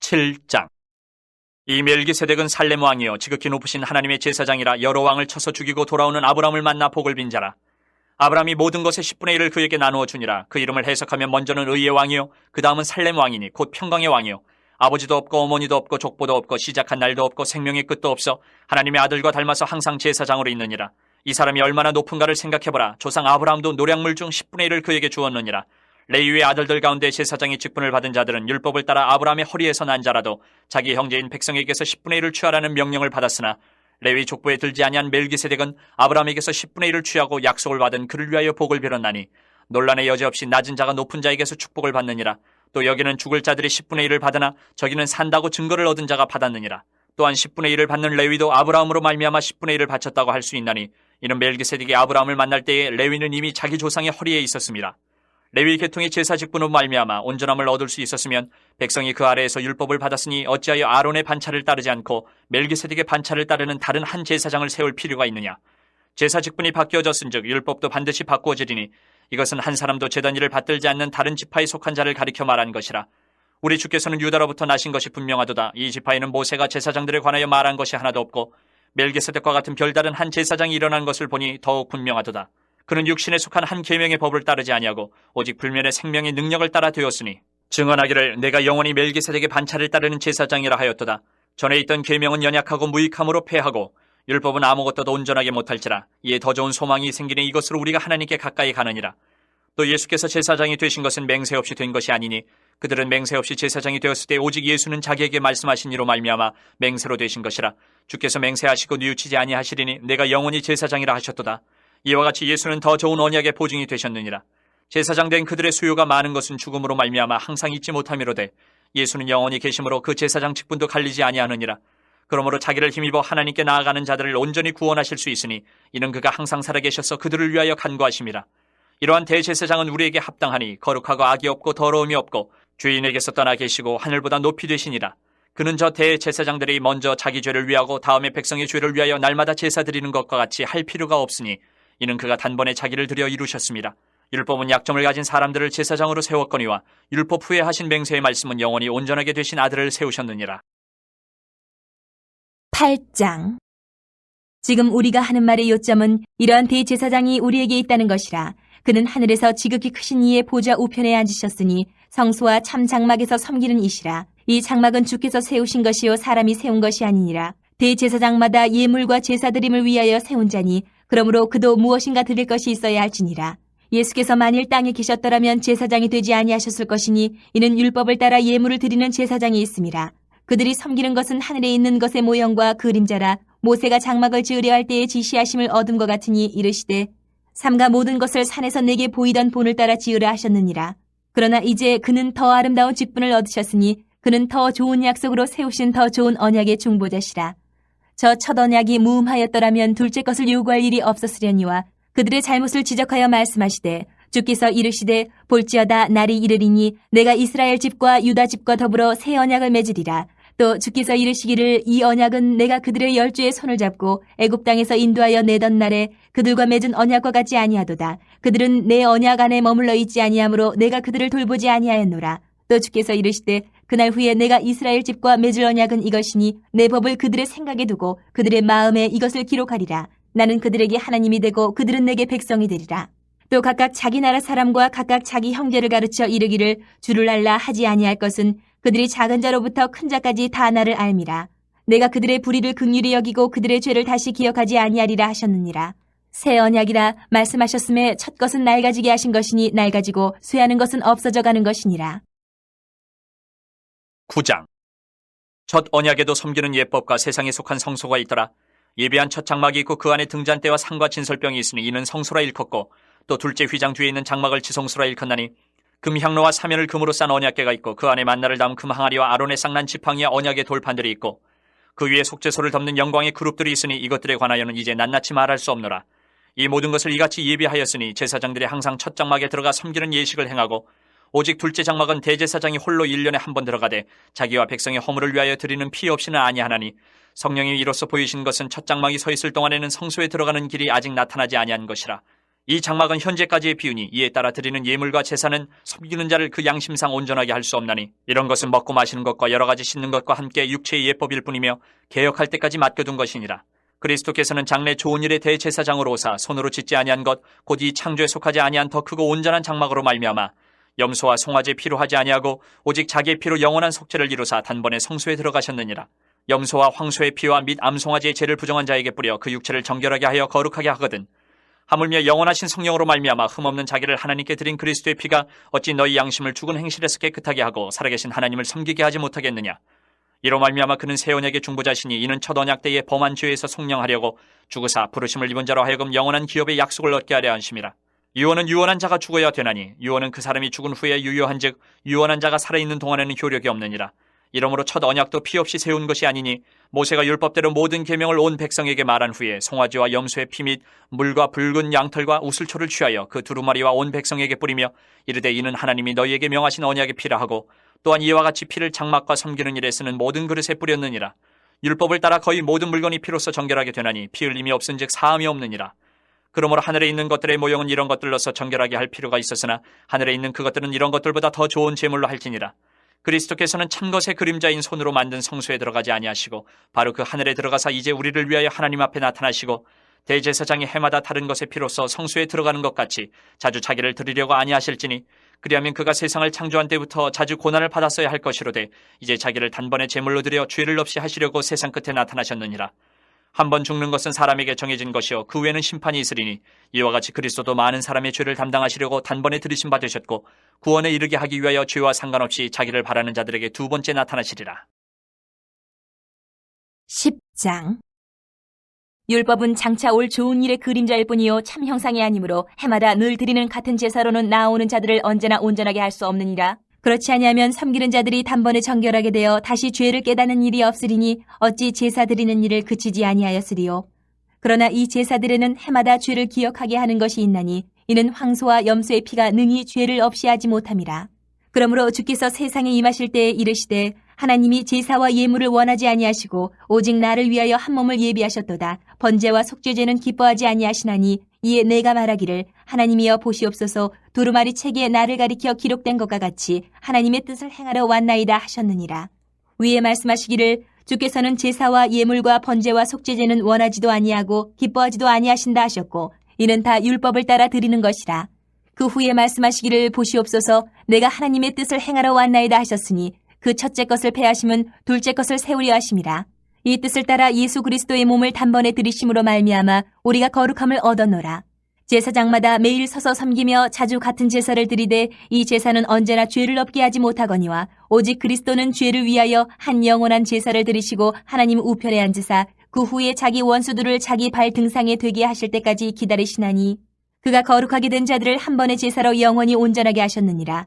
7장. 이 멜기세덱은 살렘 왕이요 지극히 높으신 하나님의 제사장이라 여러 왕을 쳐서 죽이고 돌아오는 아브라함을 만나 복을 빈 자라. 아브라함이 모든 것의 10분의 1을 그에게 나누어 주니라. 그 이름을 해석하면 먼저는 의의 왕이요 그 다음은 살렘 왕이니 곧 평강의 왕이요 아버지도 없고 어머니도 없고 족보도 없고 시작한 날도 없고 생명의 끝도 없어 하나님의 아들과 닮아서 항상 제사장으로 있느니라. 이 사람이 얼마나 높은가를 생각해보라. 조상 아브라함도 노량물 중 10분의 1을 그에게 주었느니라. 레위의 아들들 가운데 제사장의 직분을 받은 자들은 율법을 따라 아브라함의 허리에서 난 자라도 자기 형제인 백성에게서 10분의 1을 취하라는 명령을 받았으나 레위 족보에 들지 아니한 멜기세덱은 아브라함에게서 10분의 1을 취하고 약속을 받은 그를 위하여 복을 빌었나니 논란의 여지 없이 낮은 자가 높은 자에게서 축복을 받느니라. 또 여기는 죽을 자들이 10분의 1을 받으나 저기는 산다고 증거를 얻은 자가 받았느니라. 또한 10분의 1을 받는 레위도 아브라함으로 말미암아 10분의 1을 바쳤다고 할 수 있나니 이는 멜기세덱이 아브라함을 만날 때에 레위는 이미 자기 조상의 허리에 있었습니다. 레위 계통의 제사 직분으로 말미암아 온전함을 얻을 수 있었으면 백성이 그 아래에서 율법을 받았으니 어찌하여 아론의 반차를 따르지 않고 멜기세덱의 반차를 따르는 다른 한 제사장을 세울 필요가 있느냐. 제사 직분이 바뀌어졌은즉 율법도 반드시 바꾸어지리니 이것은 한 사람도 제단 일을 받들지 않는 다른 지파에 속한 자를 가리켜 말한 것이라. 우리 주께서는 유다로부터 나신 것이 분명하도다. 이 지파에는 모세가 제사장들에 관하여 말한 것이 하나도 없고 멜기세덱과 같은 별다른 한 제사장이 일어난 것을 보니 더욱 분명하도다. 그는 육신에 속한 한 계명의 법을 따르지 아니하고 오직 불면의 생명의 능력을 따라 되었으니 증언하기를 내가 영원히 멜기세덱의 반차를 따르는 제사장이라 하였도다. 전에 있던 계명은 연약하고 무익함으로 패하고 율법은 아무것도 온전하게 못할지라. 이에 더 좋은 소망이 생기니 이것으로 우리가 하나님께 가까이 가느니라. 또 예수께서 제사장이 되신 것은 맹세 없이 된 것이 아니니 그들은 맹세 없이 제사장이 되었을 때 오직 예수는 자기에게 말씀하신 이로 말미암아 맹세로 되신 것이라. 주께서 맹세하시고 뉘우치지 아니하시리니 내가 영원히 제사장이라 하셨도다. 이와 같이 예수는 더 좋은 언약의 보증이 되셨느니라. 제사장 된 그들의 수요가 많은 것은 죽음으로 말미암아 항상 잊지 못함이로되 예수는 영원히 계심으로 그 제사장 직분도 갈리지 아니하느니라. 그러므로 자기를 힘입어 하나님께 나아가는 자들을 온전히 구원하실 수 있으니 이는 그가 항상 살아계셔서 그들을 위하여 간구하심이라. 이러한 대제사장은 우리에게 합당하니 거룩하고 악이 없고 더러움이 없고 주인에게서 떠나 계시고 하늘보다 높이 되시니라. 그는 저 대제사장들이 먼저 자기 죄를 위하고 다음에 백성의 죄를 위하여 날마다 제사 드리는 것과 같이 할 필요가 없으니 이는 그가 단번에 자기를 들여 이루셨습니다. 율법은 약점을 가진 사람들을 제사장으로 세웠거니와 율법 후에 하신 맹세의 말씀은 영원히 온전하게 되신 아들을 세우셨느니라. 8장. 지금 우리가 하는 말의 요점은 이러한 대제사장이 우리에게 있다는 것이라. 그는 하늘에서 지극히 크신 이의 보좌 우편에 앉으셨으니 성소와 참 장막에서 섬기는 이시라. 이 장막은 주께서 세우신 것이요 사람이 세운 것이 아니니라. 대제사장마다 예물과 제사드림을 위하여 세운 자니 그러므로 그도 무엇인가 드릴 것이 있어야 할지니라. 예수께서 만일 땅에 계셨더라면 제사장이 되지 아니하셨을 것이니 이는 율법을 따라 예물을 드리는 제사장이 있음이라. 그들이 섬기는 것은 하늘에 있는 것의 모형과 그림자라. 모세가 장막을 지으려 할 때에 지시하심을 얻은 것 같으니 이르시되 삼가 모든 것을 산에서 내게 보이던 본을 따라 지으라 하셨느니라. 그러나 이제 그는 더 아름다운 직분을 얻으셨으니 그는 더 좋은 약속으로 세우신 더 좋은 언약의 중보자시라. 저 첫 언약이 무음하였더라면 둘째 것을 요구할 일이 없었으려니와 그들의 잘못을 지적하여 말씀하시되 주께서 이르시되 볼지어다 날이 이르리니 내가 이스라엘 집과 유다 집과 더불어 새 언약을 맺으리라. 또 주께서 이르시기를 이 언약은 내가 그들의 열조의 손을 잡고 애굽 땅에서 인도하여 내던 날에 그들과 맺은 언약과 같지 아니하도다. 그들은 내 언약 안에 머물러 있지 아니하므로 내가 그들을 돌보지 아니하였노라. 또 주께서 이르시되 그날 후에 내가 이스라엘 집과 맺을 언약은 이것이니 내 법을 그들의 생각에 두고 그들의 마음에 이것을 기록하리라. 나는 그들에게 하나님이 되고 그들은 내게 백성이 되리라. 또 각각 자기 나라 사람과 각각 자기 형제를 가르쳐 이르기를 주를 알라 하지 아니할 것은 그들이 작은 자로부터 큰 자까지 다 나를 알미라. 내가 그들의 불의를 긍휼히 여기고 그들의 죄를 다시 기억하지 아니하리라 하셨느니라. 새 언약이라 말씀하셨음에 첫 것은 낡아지게 하신 것이니 낡아지고 쇠하는 것은 없어져 가는 것이니라. 9장. 첫 언약에도 섬기는 예법과 세상에 속한 성소가 있더라. 예비한 첫 장막이 있고 그 안에 등잔대와 상과 진설병이 있으니 이는 성소라 일컫고 또 둘째 휘장 뒤에 있는 장막을 지성소라 일컫나니 금향로와 사면을 금으로 싼 언약궤가 있고 그 안에 만나를 담은 금 항아리와 아론의 쌍난 지팡이와 언약의 돌판들이 있고 그 위에 속죄소를 덮는 영광의 그룹들이 있으니 이것들에 관하여는 이제 낱낱이 말할 수 없노라. 이 모든 것을 이같이 예비하였으니 제사장들이 항상 첫 장막에 들어가 섬기는 예식을 행하고 오직 둘째 장막은 대제사장이 홀로 1년에 한 번 들어가되 자기와 백성의 허물을 위하여 드리는 피 없이는 아니하나니 성령이 이로써 보이신 것은 첫 장막이 서 있을 동안에는 성소에 들어가는 길이 아직 나타나지 아니한 것이라. 이 장막은 현재까지의 비유니 이에 따라 드리는 예물과 제사는 섬기는 자를 그 양심상 온전하게 할 수 없나니 이런 것은 먹고 마시는 것과 여러 가지 씻는 것과 함께 육체의 예법일 뿐이며 개혁할 때까지 맡겨둔 것이니라. 그리스도께서는 장래 좋은 일의 대제사장으로 오사 손으로 짓지 아니한 것 곧 이 창조에 속하지 아니한 더 크고 온전한 장막으로 말미암아 염소와 송아지 피로 하지 아니하고 오직 자기의 피로 영원한 속죄를 이루사 단번에 성소에 들어가셨느니라. 염소와 황소의 피와 및 암송아지의 죄를 부정한 자에게 뿌려 그 육체를 정결하게 하여 거룩하게 하거든. 하물며 영원하신 성령으로 말미암아 흠없는 자기를 하나님께 드린 그리스도의 피가 어찌 너희 양심을 죽은 행실에서 깨끗하게 하고 살아계신 하나님을 섬기게 하지 못하겠느냐. 이로 말미암아 그는 새 언약의 중보자시니 이는 첫 언약 때에 범한 죄에서 속량하려고 죽으사 부르심을 입은 자로 하여금 영원한 기업의 약속을 얻게 하려 하심이라. 유언은 유언한 자가 죽어야 되나니 유언은 그 사람이 죽은 후에 유효한즉 유언한 자가 살아있는 동안에는 효력이 없느니라. 이러므로 첫 언약도 피 없이 세운 것이 아니니 모세가 율법대로 모든 계명을 온 백성에게 말한 후에 송아지와 염소의 피 및 물과 붉은 양털과 우슬초를 취하여 그 두루마리와 온 백성에게 뿌리며 이르되 이는 하나님이 너희에게 명하신 언약의 피라 하고 또한 이와 같이 피를 장막과 섬기는 일에 쓰는 모든 그릇에 뿌렸느니라. 율법을 따라 거의 모든 물건이 피로써 정결하게 되나니 피 흘림이 없은즉 사함이 없느니라. 그러므로 하늘에 있는 것들의 모형은 이런 것들로서 정결하게 할 필요가 있었으나 하늘에 있는 그것들은 이런 것들보다 더 좋은 제물로 할지니라. 그리스도께서는 참 것의 그림자인 손으로 만든 성소에 들어가지 아니하시고 바로 그 하늘에 들어가사 이제 우리를 위하여 하나님 앞에 나타나시고 대제사장이 해마다 다른 것의 피로써 성소에 들어가는 것 같이 자주 자기를 드리려고 아니하실지니 그리하면 그가 세상을 창조한 때부터 자주 고난을 받았어야 할 것이로되 이제 자기를 단번에 제물로 드려 죄를 없이 하시려고 세상 끝에 나타나셨느니라. 한 번 죽는 것은 사람에게 정해진 것이요 그 후에는 심판이 있으리니 이와 같이 그리스도도 많은 사람의 죄를 담당하시려고 단번에 들이심 받으셨고 구원에 이르게 하기 위하여 죄와 상관없이 자기를 바라는 자들에게 두 번째 나타나시리라. 10장 율법은 장차 올 좋은 일의 그림자일 뿐이요 참 형상이 아니므로 해마다 늘 드리는 같은 제사로는 나아오는 자들을 언제나 온전하게 할 수 없느니라. 그렇지 아니하면 섬기는 자들이 단번에 정결하게 되어 다시 죄를 깨닫는 일이 없으리니 어찌 제사 드리는 일을 그치지 아니하였으리요. 그러나 이 제사들에는 해마다 죄를 기억하게 하는 것이 있나니 이는 황소와 염소의 피가 능히 죄를 없이 하지 못함이라. 그러므로 주께서 세상에 임하실 때에 이르시되 하나님이 제사와 예물을 원하지 아니하시고 오직 나를 위하여 한 몸을 예비하셨도다. 번제와 속죄제는 기뻐하지 아니하시나니 이에 내가 말하기를 하나님이여 보시옵소서 두루마리 책에 나를 가리켜 기록된 것과 같이 하나님의 뜻을 행하러 왔나이다 하셨느니라. 위에 말씀하시기를 주께서는 제사와 예물과 번제와 속죄제는 원하지도 아니하고 기뻐하지도 아니하신다 하셨고 이는 다 율법을 따라 드리는 것이라. 그 후에 말씀하시기를 보시옵소서 내가 하나님의 뜻을 행하러 왔나이다 하셨으니 그 첫째 것을 패하심은 둘째 것을 세우려 하심이라. 이 뜻을 따라 예수 그리스도의 몸을 단번에 들이심으로 말미암아 우리가 거룩함을 얻었노라. 제사장마다 매일 서서 섬기며 자주 같은 제사를 드리되 이 제사는 언제나 죄를 없게 하지 못하거니와 오직 그리스도는 죄를 위하여 한 영원한 제사를 드리시고 하나님 우편에 앉으사 그 후에 자기 원수들을 자기 발 등상에 되게 하실 때까지 기다리시나니 그가 거룩하게 된 자들을 한 번의 제사로 영원히 온전하게 하셨느니라.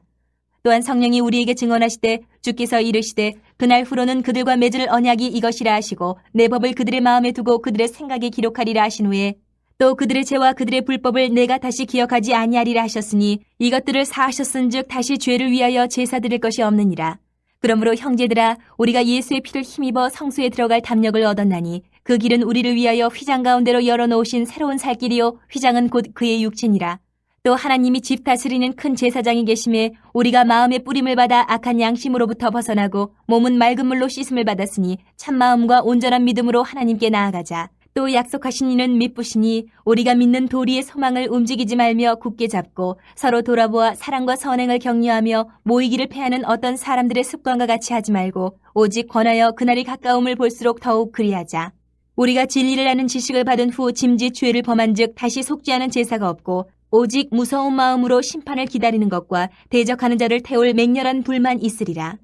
또한 성령이 우리에게 증언하시되 주께서 이르시되 그날 후로는 그들과 맺을 언약이 이것이라 하시고 내 법을 그들의 마음에 두고 그들의 생각에 기록하리라 하신 후에 또 그들의 죄와 그들의 불법을 내가 다시 기억하지 아니하리라 하셨으니 이것들을 사하셨은즉 다시 죄를 위하여 제사 드릴 것이 없느니라. 그러므로 형제들아 우리가 예수의 피를 힘입어 성소에 들어갈 담력을 얻었나니 그 길은 우리를 위하여 휘장 가운데로 열어놓으신 새로운 살 길이요 휘장은 곧 그의 육체니라. 또 하나님이 집 다스리는 큰 제사장이 계심에 우리가 마음의 뿌림을 받아 악한 양심으로부터 벗어나고 몸은 맑은 물로 씻음을 받았으니 참마음과 온전한 믿음으로 하나님께 나아가자. 또 약속하신 이는 미쁘시니 우리가 믿는 도리의 소망을 움직이지 말며 굳게 잡고 서로 돌아보아 사랑과 선행을 격려하며 모이기를 패하는 어떤 사람들의 습관과 같이 하지 말고 오직 권하여 그날이 가까움을 볼수록 더욱 그리하자. 우리가 진리를 아는 지식을 받은 후 짐짓 죄를 범한 즉 다시 속죄하는 제사가 없고 오직 무서운 마음으로 심판을 기다리는 것과 대적하는 자를 태울 맹렬한 불만 있으리라.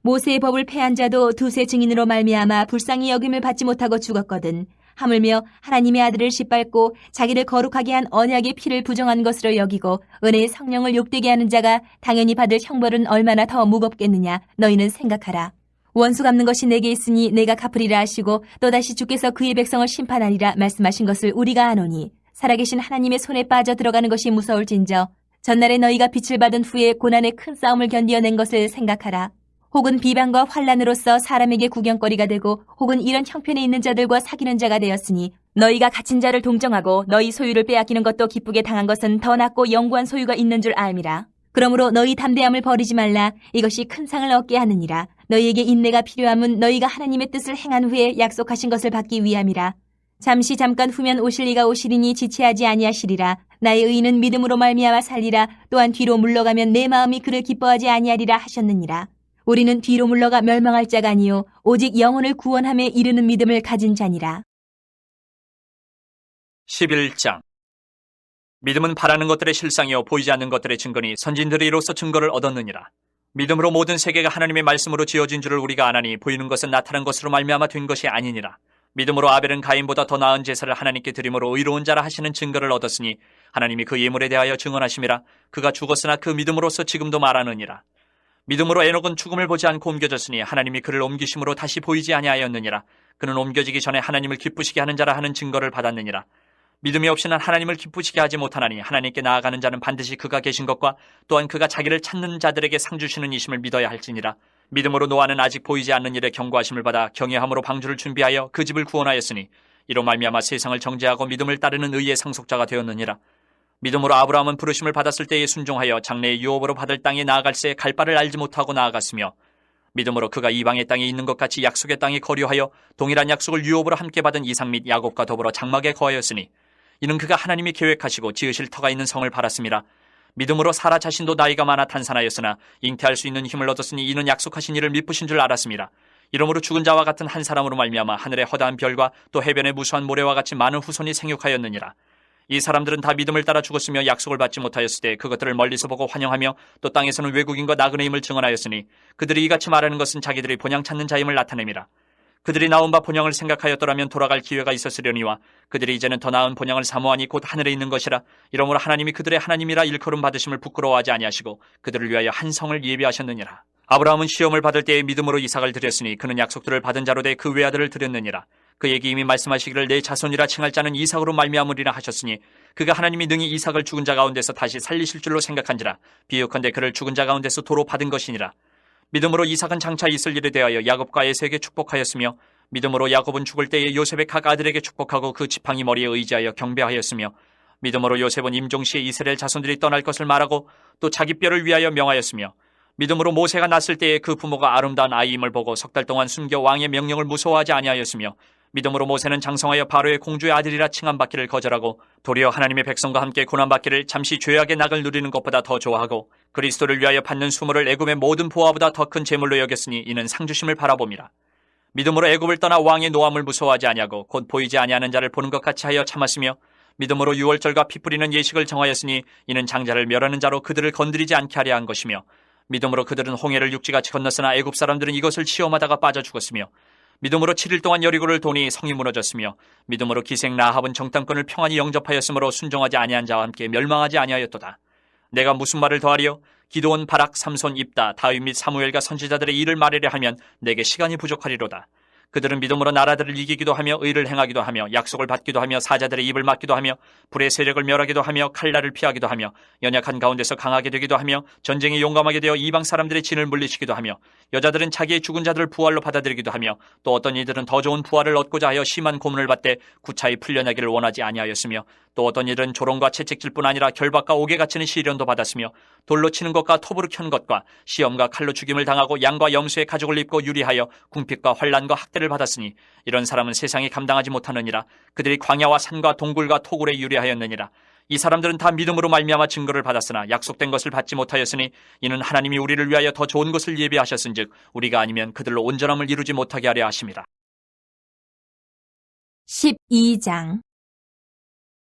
모세의 법을 패한 자도 두세 증인으로 말미암아 불쌍히 여김을 받지 못하고 죽었거든. 하물며 하나님의 아들을 짓밟고 자기를 거룩하게 한 언약의 피를 부정한 것으로 여기고 은혜의 성령을 욕되게 하는 자가 당연히 받을 형벌은 얼마나 더 무겁겠느냐 너희는 생각하라. 원수 갚는 것이 내게 있으니 내가 갚으리라 하시고 또다시 주께서 그의 백성을 심판하리라 말씀하신 것을 우리가 아노니 살아계신 하나님의 손에 빠져 들어가는 것이 무서울진저 전날에 너희가 빛을 받은 후에 고난의 큰 싸움을 견디어낸 것을 생각하라. 혹은 비방과 환란으로서 사람에게 구경거리가 되고 혹은 이런 형편에 있는 자들과 사귀는 자가 되었으니 너희가 갇힌 자를 동정하고 너희 소유를 빼앗기는 것도 기쁘게 당한 것은 더 낫고 영구한 소유가 있는 줄 알미라. 그러므로 너희 담대함을 버리지 말라. 이것이 큰 상을 얻게 하느니라. 너희에게 인내가 필요함은 너희가 하나님의 뜻을 행한 후에 약속하신 것을 받기 위함이라. 잠깐 후면 오실 이가 오시리니 지체하지 아니하시리라. 나의 의인은 믿음으로 말미암아 살리라. 또한 뒤로 물러가면 내 마음이 그를 기뻐하지 아니하리라 하셨느니라. 우리는 뒤로 물러가 멸망할 자가 아니요 오직 영혼을 구원함에 이르는 믿음을 가진 자니라. 11장. 믿음은 바라는 것들의 실상이요 보이지 않는 것들의 증거니 선진들이 이로써 증거를 얻었느니라. 믿음으로 모든 세계가 하나님의 말씀으로 지어진 줄을 우리가 아나니 보이는 것은 나타난 것으로 말미암아 된 것이 아니니라. 믿음으로 아벨은 가인보다 더 나은 제사를 하나님께 드림으로 의로운 자라 하시는 증거를 얻었으니 하나님이 그 예물에 대하여 증언하심이라. 그가 죽었으나 그 믿음으로써 지금도 말하느니라. 믿음으로 에녹은 죽음을 보지 않고 옮겨졌으니 하나님이 그를 옮기심으로 다시 보이지 아니하였느니라. 그는 옮겨지기 전에 하나님을 기쁘시게 하는 자라 하는 증거를 받았느니라. 믿음이 없이는 하나님을 기쁘시게 하지 못하나니 하나님께 나아가는 자는 반드시 그가 계신 것과 또한 그가 자기를 찾는 자들에게 상 주시는 이심을 믿어야 할지니라. 믿음으로 노아는 아직 보이지 않는 일에 경고하심을 받아 경외함으로 방주를 준비하여 그 집을 구원하였으니 이로 말미암아 세상을 정죄하고 믿음을 따르는 의의 상속자가 되었느니라. 믿음으로 아브라함은 부르심을 받았을 때에 순종하여 장래의 유업으로 받을 땅에 나아갈새 갈 바를 알지 못하고 나아갔으며 믿음으로 그가 이방의 땅에 있는 것 같이 약속의 땅에 거류하여 동일한 약속을 유업으로 함께 받은 이삭 및 야곱과 더불어 장막에 거하였으니 이는 그가 하나님이 계획하시고 지으실 터가 있는 성을 바랐습니다. 믿음으로 사라 자신도 나이가 많아 탄산하였으나 잉태할 수 있는 힘을 얻었으니 이는 약속하신 이를 미쁘신 줄 알았습니다. 이러므로 죽은 자와 같은 한 사람으로 말미암아 하늘의 허다한 별과 또 해변의 무수한 모래와 같이 많은 후손이 생육하였느니라. 이 사람들은 다 믿음을 따라 죽었으며 약속을 받지 못하였을 때 그것들을 멀리서 보고 환영하며 또 땅에서는 외국인과 나그네임을 증언하였으니 그들이 이같이 말하는 것은 자기들이 본향 찾는 자임을 나타냅니다. 그들이 나온 바 본향을 생각하였더라면 돌아갈 기회가 있었으려니와 그들이 이제는 더 나은 본향을 사모하니 곧 하늘에 있는 것이라. 이러므로 하나님이 그들의 하나님이라 일컬음 받으심을 부끄러워하지 아니하시고 그들을 위하여 한 성을 예비하셨느니라. 아브라함은 시험을 받을 때에 믿음으로 이삭을 드렸으니 그는 약속들을 받은 자로 돼 그 외아들을 드렸느니라. 그에게 이미 말씀하시기를 내 자손이라 칭할 자는 이삭으로 말미암으리라 하셨으니 그가 하나님이 능히 이삭을 죽은 자 가운데서 다시 살리실 줄로 생각한지라. 비유컨대 그를 죽은 자 가운데서 도로 받은 것이니라. 믿음으로 이삭은 장차 있을 일에 대하여 야곱과 에서에게 축복하였으며 믿음으로 야곱은 죽을 때에 요셉의 각 아들에게 축복하고 그 지팡이 머리에 의지하여 경배하였으며 믿음으로 요셉은 임종시에 이스라엘 자손들이 떠날 것을 말하고 또 자기 뼈를 위하여 명하였으며 믿음으로 모세가 났을 때에 그 부모가 아름다운 아이임을 보고 석 달 동안 숨겨 왕의 명령을 무서워하지 아니하였으며 믿음으로 모세는 장성하여 바로의 공주의 아들이라 칭함받기를 거절하고 도리어 하나님의 백성과 함께 고난받기를 잠시 죄악의 낙을 누리는 것보다 더 좋아하고 그리스도를 위하여 받는 수모를 애굽의 모든 보화보다 더 큰 재물로 여겼으니 이는 상주심을 바라봅니다. 믿음으로 애굽을 떠나 왕의 노함을 무서워하지 아니하고 곧 보이지 아니하는 자를 보는 것 같이 하여 참았으며 믿음으로 유월절과 피 뿌리는 예식을 정하였으니 이는 장자를 멸하는 자로 그들을 건드리지 않게 하려 한 것이며 믿음으로 그들은 홍해를 육지같이 건넜으나 애굽 사람들은 이것을 시험하다가 빠져 죽었으며 믿음으로 7일 동안 여리고를 도니 성이 무너졌으며 믿음으로 기생 라합은 정탐꾼을 평안히 영접하였으므로 순종하지 아니한 자와 함께 멸망하지 아니하였도다. 내가 무슨 말을 더하리요? 기드온, 바락, 삼손, 입다, 다윗 및 사무엘과 선지자들의 일을 말하려 하면 내게 시간이 부족하리로다. 그들은 믿음으로 나라들을 이기기도 하며 의를 행하기도 하며 약속을 받기도 하며 사자들의 입을 막기도 하며 불의 세력을 멸하기도 하며 칼날을 피하기도 하며 연약한 가운데서 강하게 되기도 하며 전쟁에 용감하게 되어 이방 사람들의 진을 물리치기도 하며 여자들은 자기의 죽은 자들을 부활로 받아들이기도 하며 또 어떤 이들은 더 좋은 부활을 얻고자 하여 심한 고문을 받되 구차히 풀려나기를 원하지 아니하였으며 또 어떤 이들은 조롱과 채찍질뿐 아니라 결박과 옥에 갇히는 시련도 받았으며 돌로 치는 것과 톱으로 켠 것과 시험과 칼로 죽임을 당하고 양과 염소의 가죽을 입고 유리하여 궁핍과 환난과 학대를 받았으니 이런 사람은 세상이 감당하지 못하느니라. 그들이 광야와 산과 동굴과 토굴에 유리하였느니라. 이 사람들은 다 믿음으로 말미암아 증거를 받았으나 약속된 것을 받지 못하였으니 이는 하나님이 우리를 위하여 더 좋은 것을 예비하셨은즉 우리가 아니면 그들로 온전함을 이루지 못하게 하려 하심이라. 12장.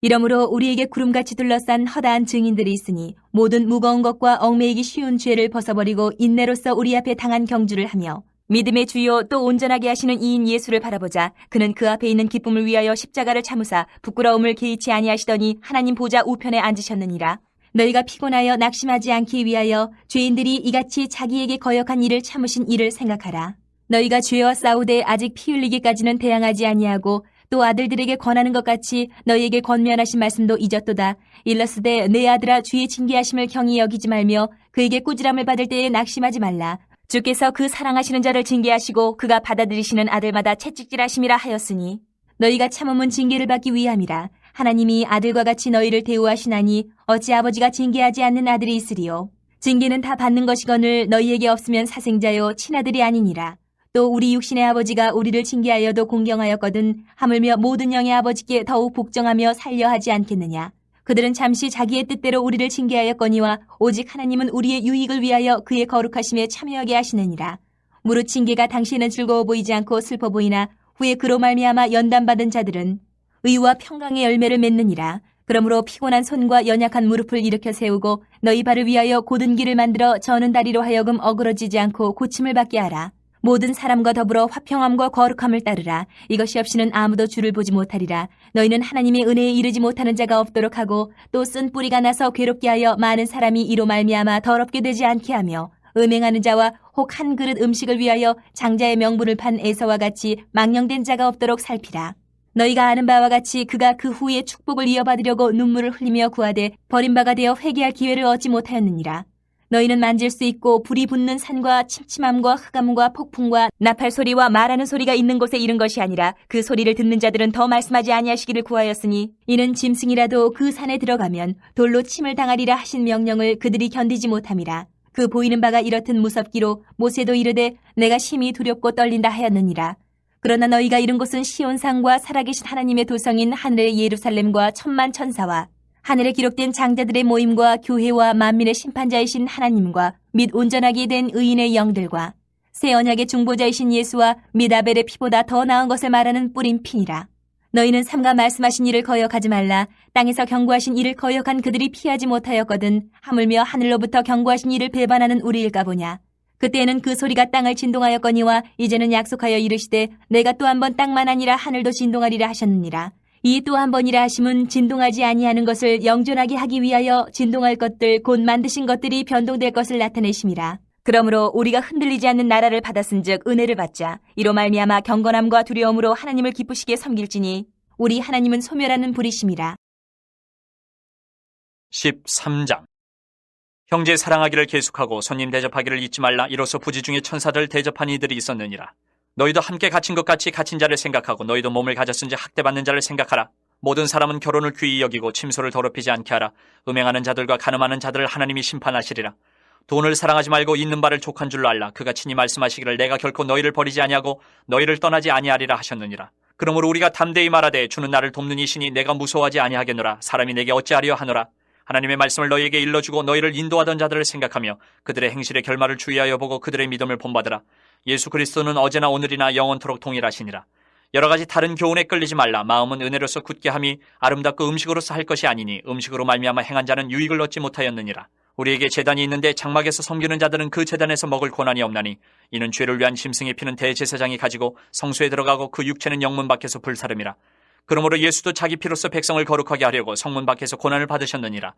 이러므로 우리에게 구름같이 둘러싼 허다한 증인들이 있으니 모든 무거운 것과 얽매이기 쉬운 죄를 벗어버리고 인내로써 우리 앞에 당한 경주를 하며 믿음의 주요 또 온전하게 하시는 이인 예수를 바라보자. 그는 그 앞에 있는 기쁨을 위하여 십자가를 참으사 부끄러움을 개의치 아니하시더니 하나님 보좌 우편에 앉으셨느니라. 너희가 피곤하여 낙심하지 않기 위하여 죄인들이 이같이 자기에게 거역한 일을 참으신 이를 생각하라. 너희가 죄와 싸우되 아직 피 흘리기까지는 대항하지 아니하고 또 아들들에게 권하는 것 같이 너희에게 권면하신 말씀도 잊었도다. 일러스되 내 아들아 주의 징계하심을 경히 여기지 말며 그에게 꾸지람을 받을 때에 낙심하지 말라. 주께서 그 사랑하시는 자를 징계하시고 그가 받아들이시는 아들마다 채찍질하심이라 하였으니 너희가 참음은 징계를 받기 위함이라. 하나님이 아들과 같이 너희를 대우하시나니 어찌 아버지가 징계하지 않는 아들이 있으리요. 징계는 다 받는 것이거늘 너희에게 없으면 사생자요 친아들이 아니니라. 또 우리 육신의 아버지가 우리를 징계하여도 공경하였거든 하물며 모든 영의 아버지께 더욱 복종하며 살려 하지 않겠느냐. 그들은 잠시 자기의 뜻대로 우리를 징계하였거니와 오직 하나님은 우리의 유익을 위하여 그의 거룩하심에 참여하게 하시느니라. 무릇 징계가 당시에는 즐거워 보이지 않고 슬퍼 보이나 후에 그로 말미암아 연단받은 자들은 의와 평강의 열매를 맺느니라. 그러므로 피곤한 손과 연약한 무릎을 일으켜 세우고 너희 발을 위하여 곧은 길을 만들어 저는 다리로 하여금 어그러지지 않고 고침을 받게 하라. 모든 사람과 더불어 화평함과 거룩함을 따르라. 이것이 없이는 아무도 주를 보지 못하리라. 너희는 하나님의 은혜에 이르지 못하는 자가 없도록 하고 또 쓴 뿌리가 나서 괴롭게 하여 많은 사람이 이로 말미암아 더럽게 되지 않게 하며 음행하는 자와 혹 한 그릇 음식을 위하여 장자의 명분을 판 에서와 같이 망령된 자가 없도록 살피라. 너희가 아는 바와 같이 그가 그 후에 축복을 이어받으려고 눈물을 흘리며 구하되 버림바가 되어 회개할 기회를 얻지 못하였느니라. 너희는 만질 수 있고 불이 붙는 산과 침침함과 흑암과 폭풍과 나팔 소리와 말하는 소리가 있는 곳에 이른 것이 아니라 그 소리를 듣는 자들은 더 말씀하지 아니하시기를 구하였으니 이는 짐승이라도 그 산에 들어가면 돌로 침을 당하리라 하신 명령을 그들이 견디지 못함이라. 그 보이는 바가 이렇듯 무섭기로 모세도 이르되 내가 심히 두렵고 떨린다 하였느니라. 그러나 너희가 이른 곳은 시온산과 살아계신 하나님의 도성인 하늘의 예루살렘과 천만 천사와 하늘에 기록된 장자들의 모임과 교회와 만민의 심판자이신 하나님과 및 온전하게 된 의인의 영들과 새 언약의 중보자이신 예수와 및 아벨의 피보다 더 나은 것을 말하는 뿌린 피니라. 너희는 삼가 말씀하신 이를 거역하지 말라. 땅에서 경고하신 이를 거역한 그들이 피하지 못하였거든 하물며 하늘로부터 경고하신 이를 배반하는 우리일까 보냐. 그때에는 그 소리가 땅을 진동하였거니와 이제는 약속하여 이르시되 내가 또 한 번 땅만 아니라 하늘도 진동하리라 하셨느니라. 이 또 한 번이라 하심은 진동하지 아니하는 것을 영존하게 하기 위하여 진동할 것들 곧 만드신 것들이 변동될 것을 나타내심이라. 그러므로 우리가 흔들리지 않는 나라를 받았은즉 은혜를 받자. 이로 말미암아 경건함과 두려움으로 하나님을 기쁘시게 섬길지니 우리 하나님은 소멸하는 불이심이라. 13장. 형제 사랑하기를 계속하고 손님 대접하기를 잊지 말라. 이로써 부지 중에 천사들 대접한 이들이 있었느니라. 너희도 함께 갇힌 것 같이 갇힌 자를 생각하고 너희도 몸을 가졌은지 학대받는 자를 생각하라. 모든 사람은 결혼을 귀히 여기고 침소를 더럽히지 않게 하라. 음행하는 자들과 간음하는 자들을 하나님이 심판하시리라. 돈을 사랑하지 말고 있는 바를 족한 줄로 알라. 그가 친히 말씀하시기를 내가 결코 너희를 버리지 아니하고 너희를 떠나지 아니하리라 하셨느니라. 그러므로 우리가 담대히 말하되 주는 나를 돕는 이시니 내가 무서워하지 아니하겠노라. 사람이 내게 어찌하리요 하노라. 하나님의 말씀을 너희에게 일러주고 너희를 인도하던 자들을 생각하며 그들의 행실의 결말을 주의하여 보고 그들의 믿음을 본받으라. 예수 그리스도는 어제나 오늘이나 영원토록 동일하시니라. 여러 가지 다른 교훈에 끌리지 말라. 마음은 은혜로서 굳게 함이 아름답고 음식으로서 할 것이 아니니 음식으로 말미암아 행한 자는 유익을 얻지 못하였느니라. 우리에게 제단이 있는데 장막에서 섬기는 자들은 그 제단에서 먹을 권한이 없나니 이는 죄를 위한 짐승의 피는 대제사장이 가지고 성소에 들어가고 그 육체는 영문 밖에서 불사름이라. 그러므로 예수도 자기 피로써 백성을 거룩하게 하려고 성문 밖에서 고난을 받으셨느니라.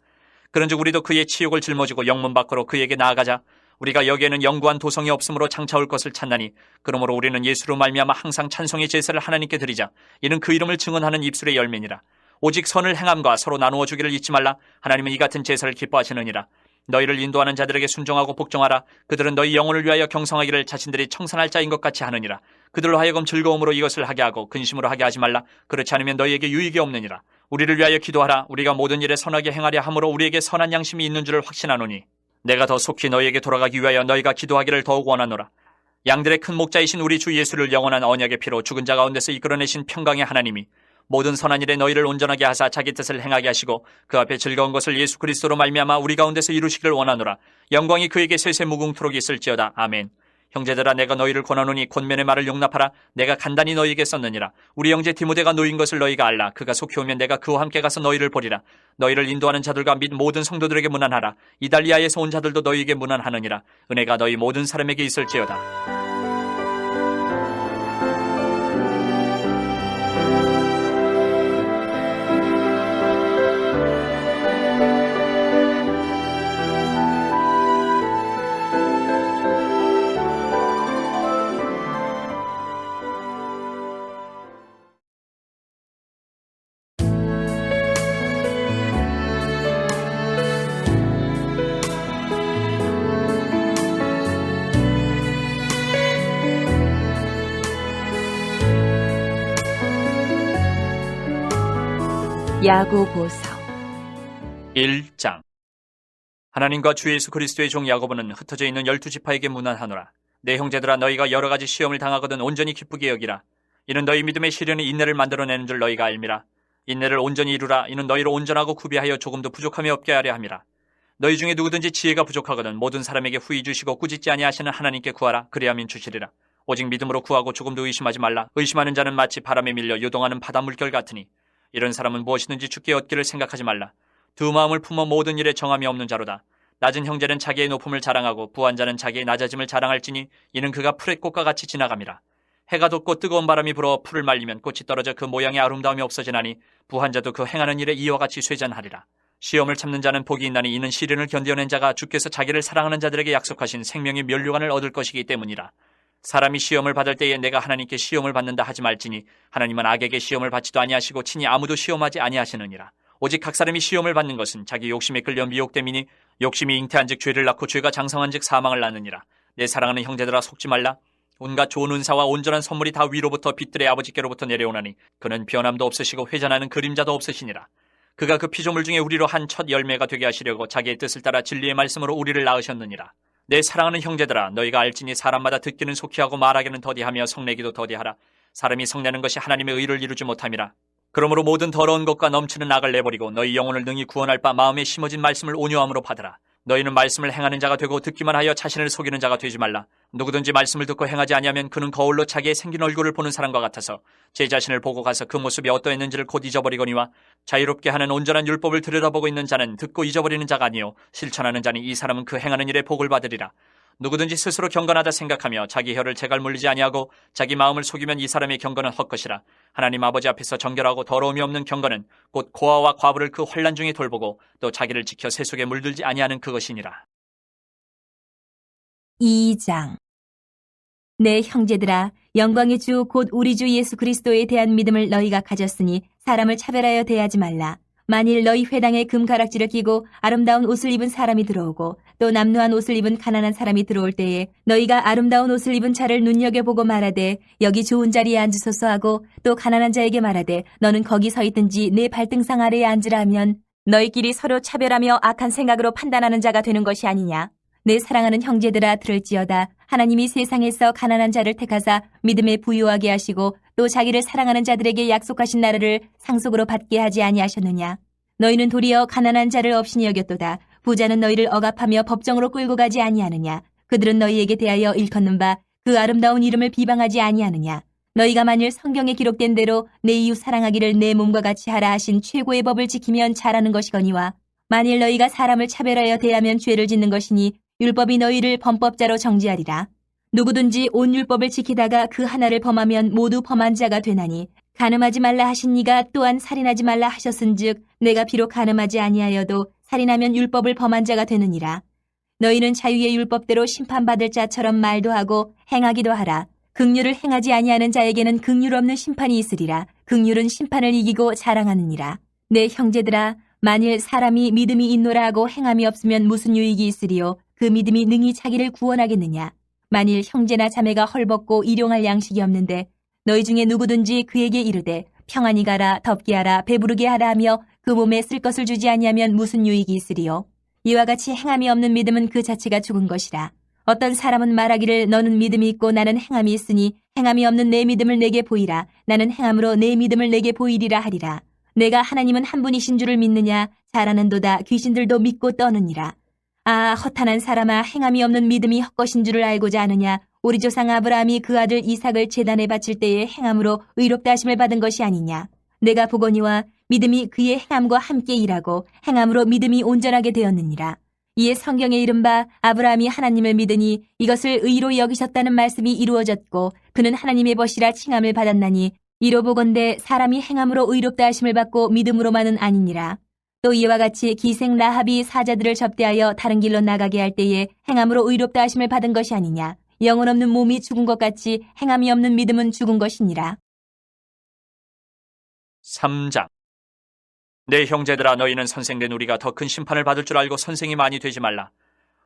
그런즉 우리도 그의 치욕을 짊어지고 영문 밖으로 그에게 나아가자. 우리가 여기에는 영구한 도성이 없으므로 장차 올 것을 찾나니 그러므로 우리는 예수로 말미암아 항상 찬송의 제사를 하나님께 드리자. 이는 그 이름을 증언하는 입술의 열매니라. 오직 선을 행함과 서로 나누어 주기를 잊지 말라. 하나님은 이 같은 제사를 기뻐하시느니라. 너희를 인도하는 자들에게 순종하고 복종하라. 그들은 너희 영혼을 위하여 경성하기를 자신들이 청산할 자인 것 같이 하느니라. 그들로 하여금 즐거움으로 이것을 하게 하고 근심으로 하게 하지 말라. 그렇지 않으면 너희에게 유익이 없느니라. 우리를 위하여 기도하라. 우리가 모든 일에 선하게 행하려 함으로 우리에게 선한 양심이 있는 줄을 확신하노니 내가 더 속히 너희에게 돌아가기 위하여 너희가 기도하기를 더욱 원하노라. 양들의 큰 목자이신 우리 주 예수를 영원한 언약의 피로 죽은 자 가운데서 이끌어내신 평강의 하나님이 모든 선한 일에 너희를 온전하게 하사 자기 뜻을 행하게 하시고 그 앞에 즐거운 것을 예수 그리스도로 말미암아 우리 가운데서 이루시기를 원하노라. 영광이 그에게 세세 무궁토록 있을지어다. 아멘. 형제들아 내가 너희를 권하노니 권면의 말을 용납하라. 내가 간단히 너희에게 썼느니라. 우리 형제 디모데가 놓인 것을 너희가 알라. 그가 속히 오면 내가 그와 함께 가서 너희를 보리라. 너희를 인도하는 자들과 및 모든 성도들에게 문안하라. 이달리아에서 온 자들도 너희에게 문안하느니라. 은혜가 너희 모든 사람에게 있을지어다. 야고보서 1장. 하나님과 주 예수 그리스도의 종 야고보는 흩어져 있는 12지파에게 문안하노라. 내 형제들아, 너희가 여러 가지 시험을 당하거든 온전히 기쁘게 여기라. 이는 너희 믿음의 시련이 인내를 만들어내는 줄 너희가 알미라. 인내를 온전히 이루라. 이는 너희를 온전하고 구비하여 조금도 부족함이 없게 하려 함이라. 너희 중에 누구든지 지혜가 부족하거든 모든 사람에게 후히 주시고 꾸짖지 아니하시는 하나님께 구하라. 그리하면 주시리라. 오직 믿음으로 구하고 조금도 의심하지 말라. 의심하는 자는 마치 바람에 밀려 요동하는 바다 물결 같으니 이런 사람은 무엇이든지 죽게 얻기를 생각하지 말라. 두 마음을 품어 모든 일에 정함이 없는 자로다. 낮은 형제는 자기의 높음을 자랑하고 부한 자는 자기의 낮아짐을 자랑할지니 이는 그가 풀의 꽃과 같이 지나감이라. 해가 돋고 뜨거운 바람이 불어 풀을 말리면 꽃이 떨어져 그 모양의 아름다움이 없어지나니 부한 자도 그 행하는 일에 이와 같이 쇠잔하리라. 시험을 참는 자는 복이 있나니 이는 시련을 견뎌낸 자가 주께서 자기를 사랑하는 자들에게 약속하신 생명의 면류관을 얻을 것이기 때문이라. 사람이 시험을 받을 때에 내가 하나님께 시험을 받는다 하지 말지니 하나님은 악에게 시험을 받지도 아니하시고 친히 아무도 시험하지 아니하시느니라. 오직 각 사람이 시험을 받는 것은 자기 욕심에 끌려 미혹됨이니 욕심이 잉태한즉 죄를 낳고 죄가 장성한즉 사망을 낳느니라. 내 사랑하는 형제들아, 속지 말라. 온갖 좋은 은사와 온전한 선물이 다 위로부터 빛들의 아버지께로부터 내려오나니 그는 변함도 없으시고 회전하는 그림자도 없으시니라. 그가 그 피조물 중에 우리로 한 첫 열매가 되게 하시려고 자기의 뜻을 따라 진리의 말씀으로 우리를 낳으셨느니라. 내 사랑하는 형제들아, 너희가 알지니 사람마다 듣기는 속히 하고 말하기는 더디하며 성내기도 더디하라. 사람이 성내는 것이 하나님의 의를 이루지 못함이라. 그러므로 모든 더러운 것과 넘치는 악을 내버리고 너희 영혼을 능히 구원할 바 마음에 심어진 말씀을 온유함으로 받으라. 너희는 말씀을 행하는 자가 되고 듣기만 하여 자신을 속이는 자가 되지 말라. 누구든지 말씀을 듣고 행하지 아니하면 그는 거울로 자기의 생긴 얼굴을 보는 사람과 같아서 제 자신을 보고 가서 그 모습이 어떠했는지를 곧 잊어버리거니와 자유롭게 하는 온전한 율법을 들여다보고 있는 자는 듣고 잊어버리는 자가 아니요 실천하는 자니 이 사람은 그 행하는 일에 복을 받으리라. 누구든지 스스로 경건하다 생각하며 자기 혀를 제갈 물리지 아니하고 자기 마음을 속이면 이 사람의 경건은 헛것이라. 하나님 아버지 앞에서 정결하고 더러움이 없는 경건은 곧 고아와 과부를 그 환난 중에 돌보고 또 자기를 지켜 세속에 물들지 아니하는 그것이니라. 2장. 내 형제들아, 영광의 주 곧 우리 주 예수 그리스도에 대한 믿음을 너희가 가졌으니 사람을 차별하여 대하지 말라. 만일 너희 회당에 금가락지를 끼고 아름다운 옷을 입은 사람이 들어오고 또 남루한 옷을 입은 가난한 사람이 들어올 때에 너희가 아름다운 옷을 입은 자를 눈여겨보고 말하되 여기 좋은 자리에 앉으소서 하고 또 가난한 자에게 말하되 너는 거기 서 있든지 내 발등상 아래에 앉으라 하면 너희끼리 서로 차별하며 악한 생각으로 판단하는 자가 되는 것이 아니냐. 내 사랑하는 형제들아, 들을지어다. 하나님이 세상에서 가난한 자를 택하사 믿음에 부유하게 하시고 또 자기를 사랑하는 자들에게 약속하신 나라를 상속으로 받게 하지 아니하셨느냐. 너희는 도리어 가난한 자를 업신이 여겼도다. 부자는 너희를 억압하며 법정으로 끌고 가지 아니하느냐. 그들은 너희에게 대하여 일컫는 바 그 아름다운 이름을 비방하지 아니하느냐. 너희가 만일 성경에 기록된 대로 내 이웃 사랑하기를 내 몸과 같이 하라 하신 최고의 법을 지키면 잘하는 것이거니와 만일 너희가 사람을 차별하여 대하면 죄를 짓는 것이니 율법이 너희를 범법자로 정죄하리라. 누구든지 온 율법을 지키다가 그 하나를 범하면 모두 범한 자가 되나니 간음하지 말라 하신 이가 또한 살인하지 말라 하셨은즉 내가 비록 간음하지 아니하여도 살인하면 율법을 범한 자가 되느니라. 너희는 자유의 율법대로 심판받을 자처럼 말도 하고 행하기도 하라. 긍휼을 행하지 아니하는 자에게는 긍휼 없는 심판이 있으리라. 긍휼은 심판을 이기고 자랑하느니라. 내 형제들아, 만일 사람이 믿음이 있노라 하고 행함이 없으면 무슨 유익이 있으리요. 그 믿음이 능히 자기를 구원하겠느냐. 만일 형제나 자매가 헐벗고 일용할 양식이 없는데 너희 중에 누구든지 그에게 이르되 평안히 가라, 덥게 하라, 배부르게 하라 하며 그 몸에 쓸 것을 주지 아니하면 무슨 유익이 있으리요. 이와 같이 행함이 없는 믿음은 그 자체가 죽은 것이라. 어떤 사람은 말하기를 너는 믿음이 있고 나는 행함이 있으니 행함이 없는 내 믿음을 내게 보이라. 나는 행함으로 내 믿음을 내게 보이리라 하리라. 내가 하나님은 한 분이신 줄을 믿느냐. 잘하는도다. 귀신들도 믿고 떠느니라. 아, 허탄한 사람아, 행함이 없는 믿음이 헛것인 줄을 알고자 하느냐. 우리 조상 아브라함이 그 아들 이삭을 제단에 바칠 때에 행함으로 의롭다 하심을 받은 것이 아니냐. 내가 보거니와 믿음이 그의 행함과 함께 일하고 행함으로 믿음이 온전하게 되었느니라. 이에 성경에 이른 바 아브라함이 하나님을 믿으니 이것을 의로 여기셨다는 말씀이 이루어졌고 그는 하나님의 벗이라 칭함을 받았나니 이로 보건대 사람이 행함으로 의롭다 하심을 받고 믿음으로만은 아니니라. 또 이와 같이 기생 라합이 사자들을 접대하여 다른 길로 나가게 할 때에 행함으로 의롭다 하심을 받은 것이 아니냐. 영혼 없는 몸이 죽은 것 같이 행함이 없는 믿음은 죽은 것이니라. 3장. 내 형제들아, 너희는 선생된 우리가 더 큰 심판을 받을 줄 알고 선생이 많이 되지 말라.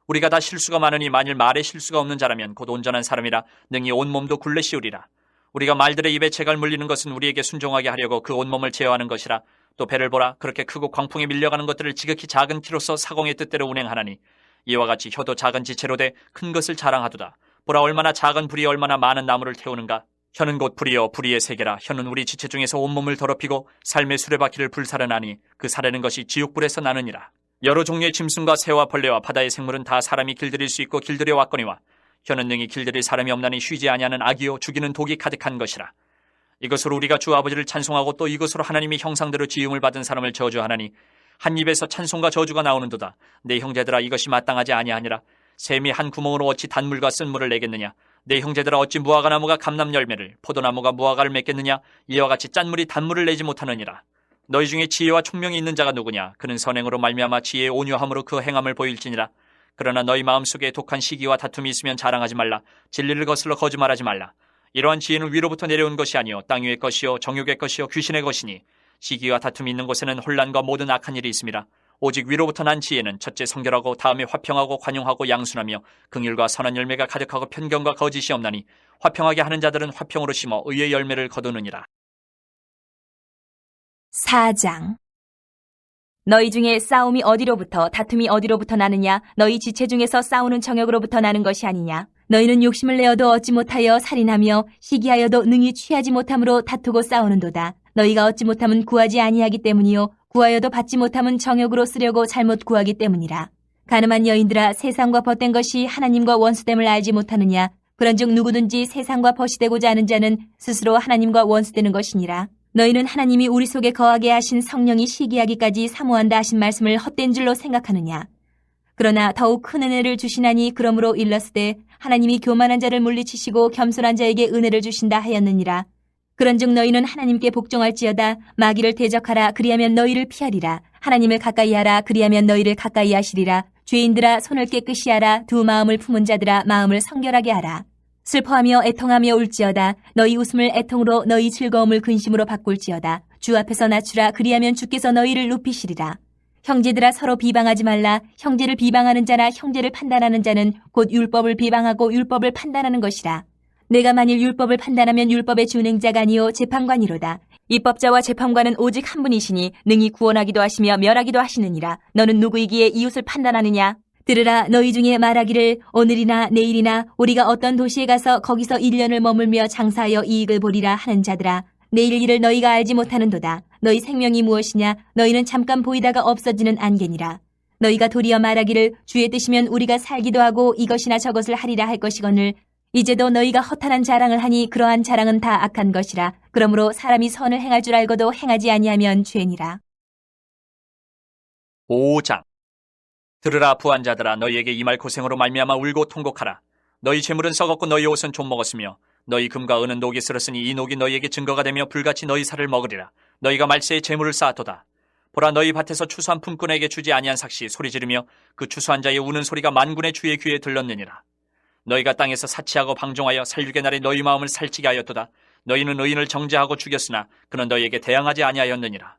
우리가 다 실수가 많으니 만일 말에 실수가 없는 자라면 곧 온전한 사람이라 능히 온몸도 굴레 씌우리라. 우리가 말들의 입에 재갈 물리는 것은 우리에게 순종하게 하려고 그 온몸을 제어하는 것이라. 또 배를 보라. 그렇게 크고 광풍에 밀려가는 것들을 지극히 작은 키로서 사공의 뜻대로 운행하나니 이와 같이 혀도 작은 지체로 돼 큰 것을 자랑하도다. 보라, 얼마나 작은 불이 얼마나 많은 나무를 태우는가. 혀는 곧 불이요 불의의 세계라. 혀는 우리 지체 중에서 온몸을 더럽히고 삶의 수레바퀴를 불사르나니 그 사르는 것이 지옥불에서 나느니라. 여러 종류의 짐승과 새와 벌레와 바다의 생물은 다 사람이 길들일 수 있고 길들여 왔거니와 혀는 능히 길들일 사람이 없나니 쉬지 아니하는 악이요 죽이는 독이 가득한 것이라. 이것으로 우리가 주 아버지를 찬송하고 또 이것으로 하나님의 형상대로 지음을 받은 사람을 저주하나니 한 입에서 찬송과 저주가 나오는도다. 내 형제들아, 이것이 마땅하지 아니하니라. 샘이 한 구멍으로 어찌 단물과 쓴물을 내겠느냐. 내 형제들아, 어찌 무화과나무가 감람 열매를, 포도나무가 무화과를 맺겠느냐. 이와 같이 짠물이 단물을 내지 못하느니라. 너희 중에 지혜와 총명이 있는 자가 누구냐. 그는 선행으로 말미암아 지혜의 온유함으로 그 행함을 보일지니라. 그러나 너희 마음속에 독한 시기와 다툼이 있으면 자랑하지 말라. 진리를 거슬러 거짓말하지 말라. 이러한 지혜는 위로부터 내려온 것이 아니요 땅 위의 것이요 정욕의 것이요 귀신의 것이니 시기와 다툼이 있는 곳에는 혼란과 모든 악한 일이 있습니다. 오직 위로부터 난 지혜는 첫째 성결하고 다음에 화평하고 관용하고 양순하며 긍휼과 선한 열매가 가득하고 편견과 거짓이 없나니 화평하게 하는 자들은 화평으로 심어 의의 열매를 거두느니라. 4장. 너희 중에 싸움이 어디로부터 다툼이 어디로부터 나느냐. 너희 지체 중에서 싸우는 정욕으로부터 나는 것이 아니냐. 너희는 욕심을 내어도 얻지 못하여 살인하며 시기하여도 능히 취하지 못함으로 다투고 싸우는도다. 너희가 얻지 못함은 구하지 아니하기 때문이요 구하여도 받지 못함은 정욕으로 쓰려고 잘못 구하기 때문이라. 가늠한 여인들아, 세상과 벗된 것이 하나님과 원수됨을 알지 못하느냐. 그런즉 누구든지 세상과 벗이 되고자 하는 자는 스스로 하나님과 원수되는 것이니라. 너희는 하나님이 우리 속에 거하게 하신 성령이 시기하기까지 사모한다 하신 말씀을 헛된 줄로 생각하느냐. 그러나 더욱 큰 은혜를 주시나니 그러므로 일렀으되 하나님이 교만한 자를 물리치시고 겸손한 자에게 은혜를 주신다 하였느니라. 그런즉 너희는 하나님께 복종할지어다. 마귀를 대적하라. 그리하면 너희를 피하리라. 하나님을 가까이 하라. 그리하면 너희를 가까이 하시리라. 죄인들아, 손을 깨끗이 하라. 두 마음을 품은 자들아, 마음을 성결하게 하라. 슬퍼하며 애통하며 울지어다. 너희 웃음을 애통으로 너희 즐거움을 근심으로 바꿀지어다. 주 앞에서 낮추라. 그리하면 주께서 너희를 높이시리라. 형제들아, 서로 비방하지 말라. 형제를 비방하는 자나 형제를 판단하는 자는 곧 율법을 비방하고 율법을 판단하는 것이라. 내가 만일 율법을 판단하면 율법의 준행자가 아니요 재판관이로다. 입법자와 재판관은 오직 한 분이시니 능히 구원하기도 하시며 멸하기도 하시느니라. 너는 누구이기에 이웃을 판단하느냐? 들으라. 너희 중에 말하기를 오늘이나 내일이나 우리가 어떤 도시에 가서 거기서 1년을 머물며 장사하여 이익을 보리라 하는 자들아, 내일 일을 너희가 알지 못하는도다. 너희 생명이 무엇이냐? 너희는 잠깐 보이다가 없어지는 안개니라. 너희가 도리어 말하기를 주의 뜻이면 우리가 살기도 하고 이것이나 저것을 하리라 할 것이거늘 이제도 너희가 허탄한 자랑을 하니 그러한 자랑은 다 악한 것이라. 그러므로 사람이 선을 행할 줄 알고도 행하지 아니하면 죄니라. 5장. 들으라, 부한자들아, 너희에게 이 말 고생으로 말미암아 울고 통곡하라. 너희 재물은 썩었고 너희 옷은 좀 먹었으며 너희 금과 은은 녹이 슬었으니 이 녹이 너희에게 증거가 되며 불같이 너희 살을 먹으리라. 너희가 말세에 재물을 쌓았도다. 보라, 너희 밭에서 추수한 품꾼에게 주지 아니한 삭시 소리 지르며 그 추수한 자의 우는 소리가 만군의 주의 귀에 들렸느니라. 너희가 땅에서 사치하고 방종하여 살육의 날에 너희 마음을 살찌게 하였도다. 너희는 의인을 정죄하고 죽였으나 그는 너희에게 대항하지 아니하였느니라.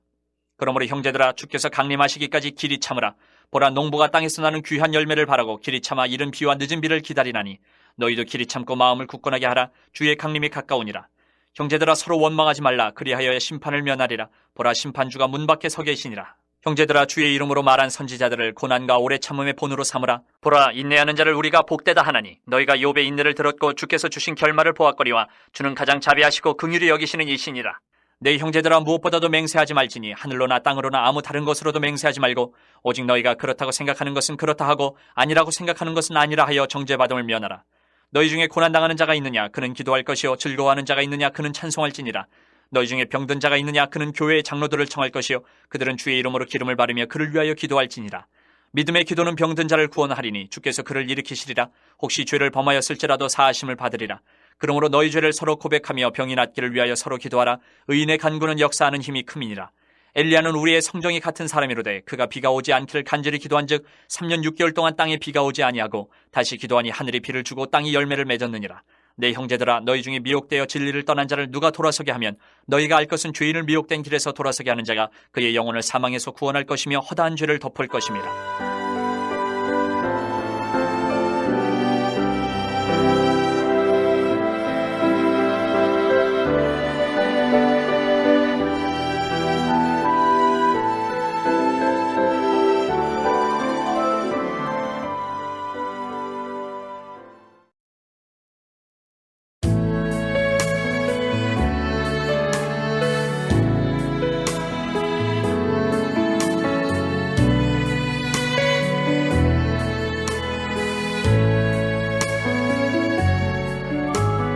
그러므로 형제들아, 주께서 강림하시기까지 길이 참으라. 보라, 농부가 땅에서 나는 귀한 열매를 바라고 길이 참아 이른 비와 늦은 비를 기다리나니 너희도 길이 참고 마음을 굳건하게 하라. 주의 강림이 가까우니라. 형제들아, 서로 원망하지 말라. 그리하여야 심판을 면하리라. 보라, 심판주가 문 밖에 서 계시니라. 형제들아, 주의 이름으로 말한 선지자들을 고난과 오래 참음의 본으로 삼으라. 보라, 인내하는 자를 우리가 복되다 하나니 너희가 욥의 인내를 들었고 주께서 주신 결말을 보았거니와 주는 가장 자비하시고 긍휼히 여기시는 이시니라. 내 형제들아, 무엇보다도 맹세하지 말지니 하늘로나 땅으로나 아무 다른 것으로도 맹세하지 말고 오직 너희가 그렇다고 생각하는 것은 그렇다 하고 아니라고 생각하는 것은 아니라 하여 정죄받음을 면하라. 너희 중에 고난당하는 자가 있느냐? 그는 기도할 것이요. 즐거워하는 자가 있느냐? 그는 찬송할지니라. 너희 중에 병든 자가 있느냐? 그는 교회의 장로들을 청할 것이요. 그들은 주의 이름으로 기름을 바르며 그를 위하여 기도할지니라. 믿음의 기도는 병든 자를 구원하리니 주께서 그를 일으키시리라. 혹시 죄를 범하였을지라도 사하심을 받으리라. 그러므로 너희 죄를 서로 고백하며 병이 낫기를 위하여 서로 기도하라. 의인의 간구는 역사하는 힘이 큼이니라. 엘리야는 우리의 성정이 같은 사람이로되 그가 비가 오지 않기를 간절히 기도한즉 3년 6개월 동안 땅에 비가 오지 아니하고 다시 기도하니 하늘이 비를 주고 땅이 열매를 맺었느니라. 내 형제들아, 너희 중에 미혹되어 진리를 떠난 자를 누가 돌아서게 하면 너희가 알 것은 죄인을 미혹된 길에서 돌아서게 하는 자가 그의 영혼을 사망에서 구원할 것이며 허다한 죄를 덮을 것임이라.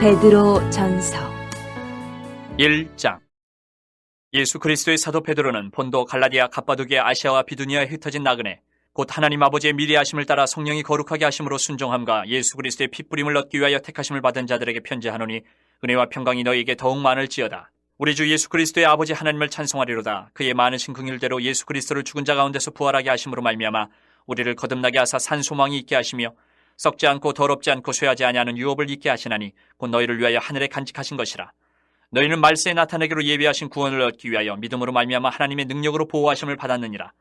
베드로 전서 1장. 예수 그리스도의 사도 베드로는 본도, 갈라디아, 갑바도기아, 아시아와 비두니아에 흩어진 나그네, 곧 하나님 아버지의 미리하심을 따라 성령이 거룩하게 하심으로 순종함과 예수 그리스도의 핏부림을 얻기 위하여 택하심을 받은 자들에게 편지하노니 은혜와 평강이 너희에게 더욱 많을지어다. 우리 주 예수 그리스도의 아버지 하나님을 찬송하리로다. 그의 많으신 긍휼대로 예수 그리스도를 죽은 자 가운데서 부활하게 하심으로 말미암아 우리를 거듭나게 하사 산 소망이 있게 하시며 썩지 않고 더럽지 않고 쇠하지 아니하는 유업을 있게 하시나니 곧 너희를 위하여 하늘에 간직하신 것이라. 너희는 말세에 나타내기로 예비하신 구원을 얻기 위하여 믿음으로 말미암아 하나님의 능력으로 보호하심을 받았느니라.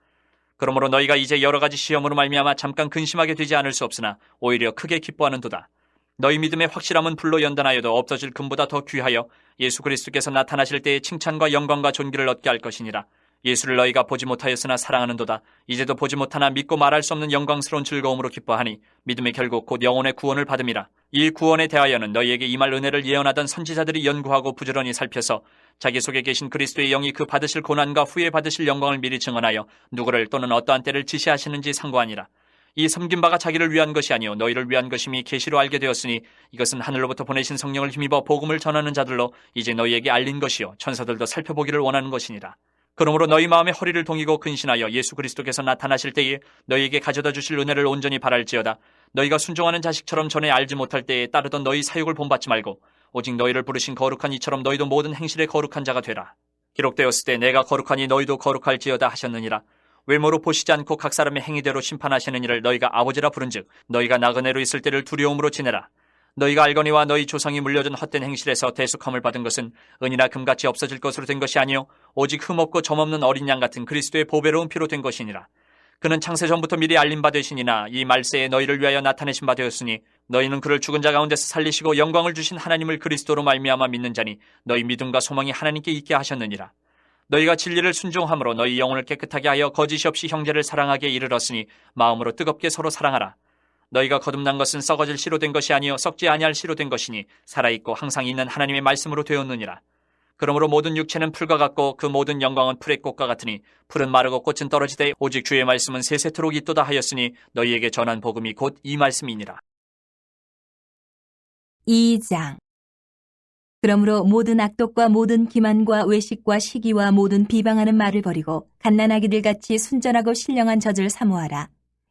그러므로 너희가 이제 여러 가지 시험으로 말미암아 잠깐 근심하게 되지 않을 수 없으나 오히려 크게 기뻐하는도다. 너희 믿음의 확실함은 불로 연단하여도 없어질 금보다 더 귀하여 예수 그리스도께서 나타나실 때에 칭찬과 영광과 존귀를 얻게 할 것이니라. 예수를 너희가 보지 못하였으나 사랑하는도다. 이제도 보지 못하나 믿고 말할 수 없는 영광스러운 즐거움으로 기뻐하니 믿음의 결국 곧 영혼의 구원을 받음이라. 이 구원에 대하여는 너희에게 임할 은혜를 예언하던 선지자들이 연구하고 부지런히 살펴서 자기 속에 계신 그리스도의 영이 그 받으실 고난과 후에 받으실 영광을 미리 증언하여 누구를 또는 어떠한 때를 지시하시는지 상고하니라. 이 섬긴 바가 자기를 위한 것이 아니요 너희를 위한 것임이 계시로 알게 되었으니 이것은 하늘로부터 보내신 성령을 힘입어 복음을 전하는 자들로 이제 너희에게 알린 것이요 천사들도 살펴보기를 원하는 것이니라. 그러므로 너희 마음에 허리를 동이고 근신하여 예수 그리스도께서 나타나실 때에 너희에게 가져다 주실 은혜를 온전히 바랄지어다. 너희가 순종하는 자식처럼 전에 알지 못할 때에 따르던 너희 사욕을 본받지 말고 오직 너희를 부르신 거룩한 이처럼 너희도 모든 행실에 거룩한 자가 되라. 기록되었을 때 내가 거룩하니 너희도 거룩할지어다 하셨느니라. 외모로 보시지 않고 각 사람의 행위대로 심판하시는 이를 너희가 아버지라 부른즉 너희가 나그네로 있을 때를 두려움으로 지내라. 너희가 알거니와 너희 조상이 물려준 헛된 행실에서 대속함을 받은 것은 은이나 금같이 없어질 것으로 된 것이 아니요 오직 흠없고 점없는 어린 양 같은 그리스도의 보배로운 피로 된 것이니라. 그는 창세 전부터 미리 알린 바 되시니나 이 말세에 너희를 위하여 나타내신 바 되었으니 너희는 그를 죽은 자 가운데서 살리시고 영광을 주신 하나님을 그리스도로 말미암아 믿는 자니 너희 믿음과 소망이 하나님께 있게 하셨느니라. 너희가 진리를 순종함으로 너희 영혼을 깨끗하게 하여 거짓이 없이 형제를 사랑하게 이르렀으니 마음으로 뜨겁게 서로 사랑하라. 너희가 거듭난 것은 썩어질 씨로 된 것이 아니요 썩지 아니할 씨로 된 것이니 살아있고 항상 있는 하나님의 말씀으로 되었느니라. 그러므로 모든 육체는 풀과 같고 그 모든 영광은 풀의 꽃과 같으니 풀은 마르고 꽃은 떨어지되 오직 주의 말씀은 세세토록 있도다 하였으니 너희에게 전한 복음이 곧 이 말씀이니라. 2장. 그러므로 모든 악독과 모든 기만과 외식과 시기와 모든 비방하는 말을 버리고 갓난아기들 같이 순전하고 신령한 젖을 사모하라.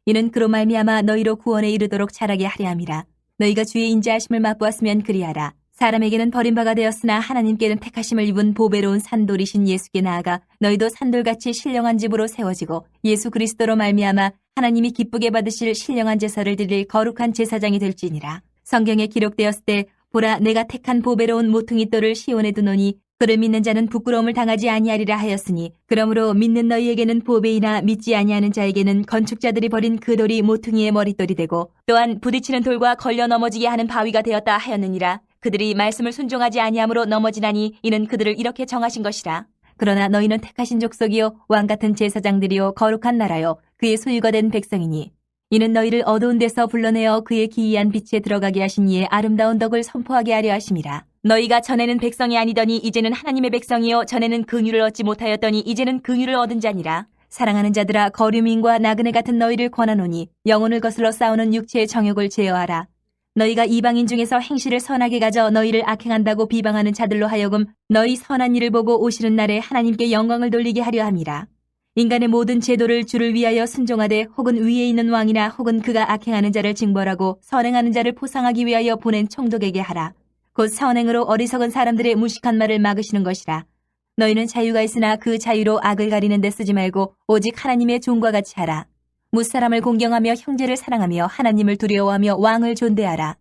이는 그로 말미암아 너희로 구원에 이르도록 자라게 하려 함이라. 너희가 주의 인자하심을 맛보았으면 그리하라. 사람에게는 버림바가 되었으나 하나님께는 택하심을 입은 보배로운 산돌이신 예수께 나아가 너희도 산돌같이 신령한 집으로 세워지고 예수 그리스도로 말미암아 하나님이 기쁘게 받으실 신령한 제사를 드릴 거룩한 제사장이 될지니라. 성경에 기록되었을 때 보라 내가 택한 보배로운 모퉁이 돌을 시온에 두노니 그를 믿는 자는 부끄러움을 당하지 아니하리라 하였으니 그러므로 믿는 너희에게는 보배이나 믿지 아니하는 자에게는 건축자들이 버린 그 돌이 모퉁이의 머릿돌이 되고 또한 부딪히는 돌과 걸려 넘어지게 하는 바위가 되었다 하였느니라. 그들이 말씀을 순종하지 아니함으로 넘어지나니 이는 그들을 이렇게 정하신 것이라. 그러나 너희는 택하신 족속이요 왕같은 제사장들이요 거룩한 나라요 그의 소유가 된 백성이니 이는 너희를 어두운 데서 불러내어 그의 기이한 빛에 들어가게 하신 이의 아름다운 덕을 선포하게 하려 하심이라. 너희가 전에는 백성이 아니더니 이제는 하나님의 백성이요 전에는 긍휼을 얻지 못하였더니 이제는 긍휼을 얻은 자니라. 사랑하는 자들아 거류민과 나그네 같은 너희를 권하노니 영혼을 거슬러 싸우는 육체의 정욕을 제어하라. 너희가 이방인 중에서 행실을 선하게 가져 너희를 악행한다고 비방하는 자들로 하여금 너희 선한 일을 보고 오시는 날에 하나님께 영광을 돌리게 하려 함이라. 인간의 모든 제도를 주를 위하여 순종하되 혹은 위에 있는 왕이나 혹은 그가 악행하는 자를 징벌하고 선행하는 자를 포상하기 위하여 보낸 총독에게 하라. 곧 선행으로 어리석은 사람들의 무식한 말을 막으시는 것이라. 너희는 자유가 있으나 그 자유로 악을 가리는 데 쓰지 말고 오직 하나님의 종과 같이 하라. 무사람을 공경하며 형제를 사랑하며 하나님을 두려워하며 왕을 존대하라.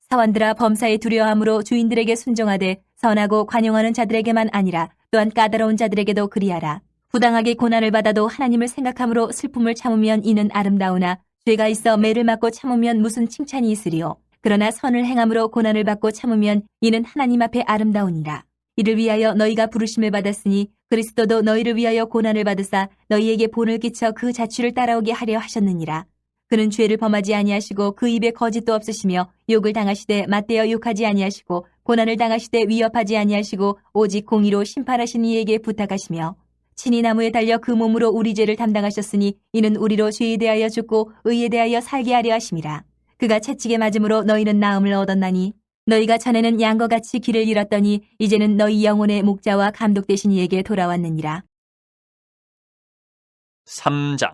사원들아 범사에 두려워함으로 주인들에게 순종하되 선하고 관용하는 자들에게만 아니라 또한 까다로운 자들에게도 그리하라. 부당하게 고난을 받아도 하나님을 생각함으로 슬픔을 참으면 이는 아름다우나 죄가 있어 매를 맞고 참으면 무슨 칭찬이 있으리요. 그러나 선을 행함으로 고난을 받고 참으면 이는 하나님 앞에 아름다우니라. 이를 위하여 너희가 부르심을 받았으니 그리스도도 너희를 위하여 고난을 받으사 너희에게 본을 끼쳐 그 자취를 따라오게 하려 하셨느니라. 그는 죄를 범하지 아니하시고 그 입에 거짓도 없으시며 욕을 당하시되 맞대어 욕하지 아니하시고 고난을 당하시되 위협하지 아니하시고 오직 공의로 심판하신 이에게 부탁하시며 친히 나무에 달려 그 몸으로 우리 죄를 담당하셨으니 이는 우리로 죄에 대하여 죽고 의에 대하여 살게 하려 하심이라. 그가 채찍에 맞음으로 너희는 나음을 얻었나니 너희가 전에는 양과 같이 길을 잃었더니 이제는 너희 영혼의 목자와 감독 되신 이에게 돌아왔느니라. 3장.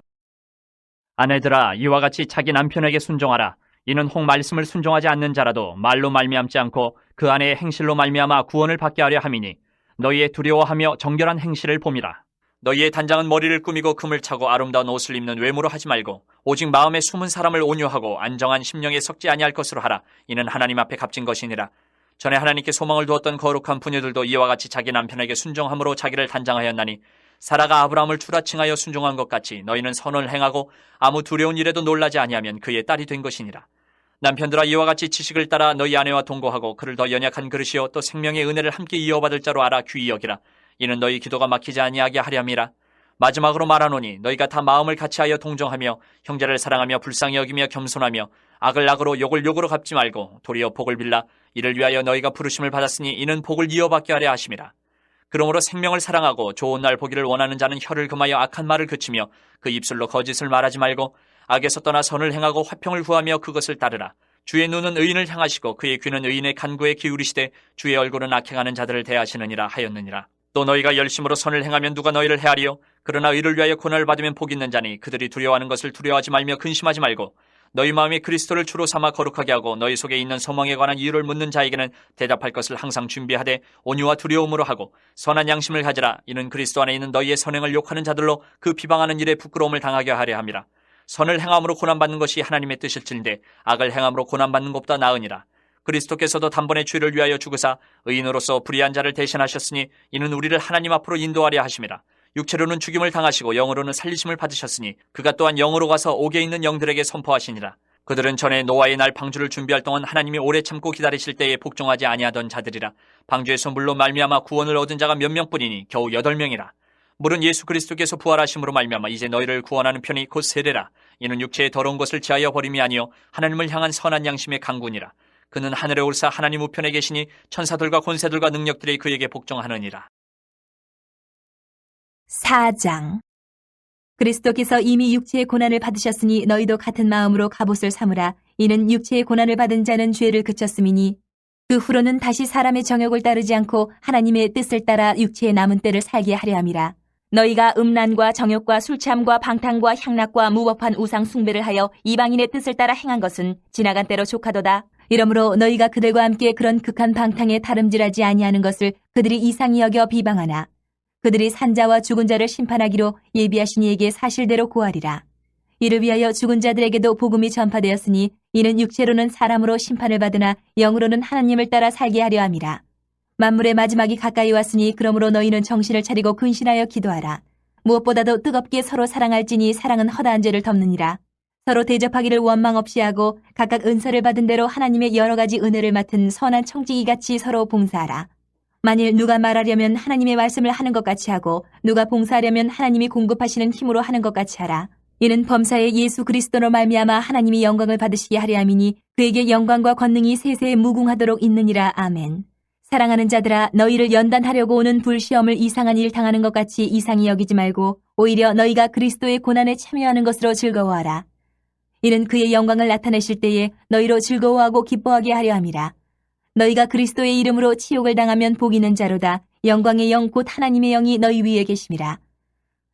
아내들아, 이와 같이 자기 남편에게 순종하라. 이는 혹 말씀을 순종하지 않는 자라도 말로 말미암지 않고 그 아내의 행실로 말미암아 구원을 받게 하려 함이니 너희의 두려워하며 정결한 행실을 봄이라. 너희의 단장은 머리를 꾸미고 금을 차고 아름다운 옷을 입는 외모로 하지 말고 오직 마음에 숨은 사람을 온유하고 안정한 심령에 섞지 아니할 것으로 하라. 이는 하나님 앞에 값진 것이니라. 전에 하나님께 소망을 두었던 거룩한 부녀들도 이와 같이 자기 남편에게 순종함으로 자기를 단장하였나니 사라가 아브라함을 추라칭하여 순종한 것 같이 너희는 선을 행하고 아무 두려운 일에도 놀라지 아니하면 그의 딸이 된 것이니라. 남편들아, 이와 같이 지식을 따라 너희 아내와 동거하고 그를 더 연약한 그릇이요 또 생명의 은혜를 함께 이어받을 자로 알아 귀히 여기라. 이는 너희 기도가 막히지 아니하게 하려 함이라. 마지막으로 말하노니 너희가 다 마음을 같이하여 동정하며 형제를 사랑하며 불쌍히 여기며 겸손하며 악을 악으로 욕을 욕으로 갚지 말고 도리어 복을 빌라. 이를 위하여 너희가 부르심을 받았으니 이는 복을 이어받게 하려 하심이라. 그러므로 생명을 사랑하고 좋은 날 보기를 원하는 자는 혀를 금하여 악한 말을 그치며 그 입술로 거짓을 말하지 말고 악에서 떠나 선을 행하고 화평을 구하며 그것을 따르라. 주의 눈은 의인을 향하시고 그의 귀는 의인의 간구에 기울이시되 주의 얼굴은 악행하는 자들을 대하시느니라 하였느니라. 또 너희가 열심으로 선을 행하면 누가 너희를 헤아리요? 그러나 의를 위하여 고난을 받으면 복 있는 자니 그들이 두려워하는 것을 두려워하지 말며 근심하지 말고 너희 마음이 그리스도를 주로 삼아 거룩하게 하고 너희 속에 있는 소망에 관한 이유를 묻는 자에게는 대답할 것을 항상 준비하되 온유와 두려움으로 하고 선한 양심을 가지라. 이는 그리스도 안에 있는 너희의 선행을 욕하는 자들로 그 비방하는 일에 부끄러움을 당하게 하려 함이라. 선을 행함으로 고난받는 것이 하나님의 뜻일진데 악을 행함으로 고난받는 것보다 나으니라. 그리스도께서도 단번에 죄를 위하여 죽으사 의인으로서 불의한 자를 대신하셨으니 이는 우리를 하나님 앞으로 인도하려 하심이라. 육체로는 죽임을 당하시고 영으로는 살리심을 받으셨으니 그가 또한 영으로 가서 옥에 있는 영들에게 선포하시니라. 그들은 전에 노아의 날 방주를 준비할 동안 하나님이 오래 참고 기다리실 때에 복종하지 아니하던 자들이라. 방주에서 물로 말미암아 구원을 얻은 자가 몇 명뿐이니 겨우 8명이라. 물은 예수 그리스도께서 부활하심으로 말미암아 이제 너희를 구원하는 편이 곧 세례라. 이는 육체의 더러운 것을 지하여 버림이 아니요 하나님을 향한 선한 양심의 강군이라. 그는 하늘에 올사 하나님 우편에 계시니 천사들과 권세들과 능력들이 그에게 복종하느니라. 4장. 그리스도께서 이미 육체의 고난을 받으셨으니 너희도 같은 마음으로 갑옷을 삼으라. 이는 육체의 고난을 받은 자는 죄를 그쳤음이니 그 후로는 다시 사람의 정욕을 따르지 않고 하나님의 뜻을 따라 육체의 남은 때를 살게 하려 함이라. 너희가 음란과 정욕과 술취함과 방탕과 향락과 무법한 우상 숭배를 하여 이방인의 뜻을 따라 행한 것은 지나간 때로 족하도다. 이러므로 너희가 그들과 함께 그런 극한 방탕에 다름질하지 아니하는 것을 그들이 이상히 여겨 비방하나 그들이 산자와 죽은 자를 심판하기로 예비하신 이에게 사실대로 고하리라. 이를 위하여 죽은 자들에게도 복음이 전파되었으니 이는 육체로는 사람으로 심판을 받으나 영으로는 하나님을 따라 살게 하려 함이라. 만물의 마지막이 가까이 왔으니 그러므로 너희는 정신을 차리고 근신하여 기도하라. 무엇보다도 뜨겁게 서로 사랑할지니 사랑은 허다한 죄를 덮느니라. 서로 대접하기를 원망 없이 하고 각각 은사를 받은 대로 하나님의 여러 가지 은혜를 맡은 선한 청지기같이 서로 봉사하라. 만일 누가 말하려면 하나님의 말씀을 하는 것 같이 하고 누가 봉사하려면 하나님이 공급하시는 힘으로 하는 것 같이 하라. 이는 범사에 예수 그리스도로 말미암아 하나님이 영광을 받으시게 하려 함이니 그에게 영광과 권능이 세세에 무궁하도록 있느니라. 아멘. 사랑하는 자들아, 너희를 연단하려고 오는 불시험을 이상한 일 당하는 것 같이 이상히 여기지 말고 오히려 너희가 그리스도의 고난에 참여하는 것으로 즐거워하라. 이는 그의 영광을 나타내실 때에 너희로 즐거워하고 기뻐하게 하려 함이라. 너희가 그리스도의 이름으로 치욕을 당하면 복 있는 자로다. 영광의 영 곧 하나님의 영이 너희 위에 계심이라.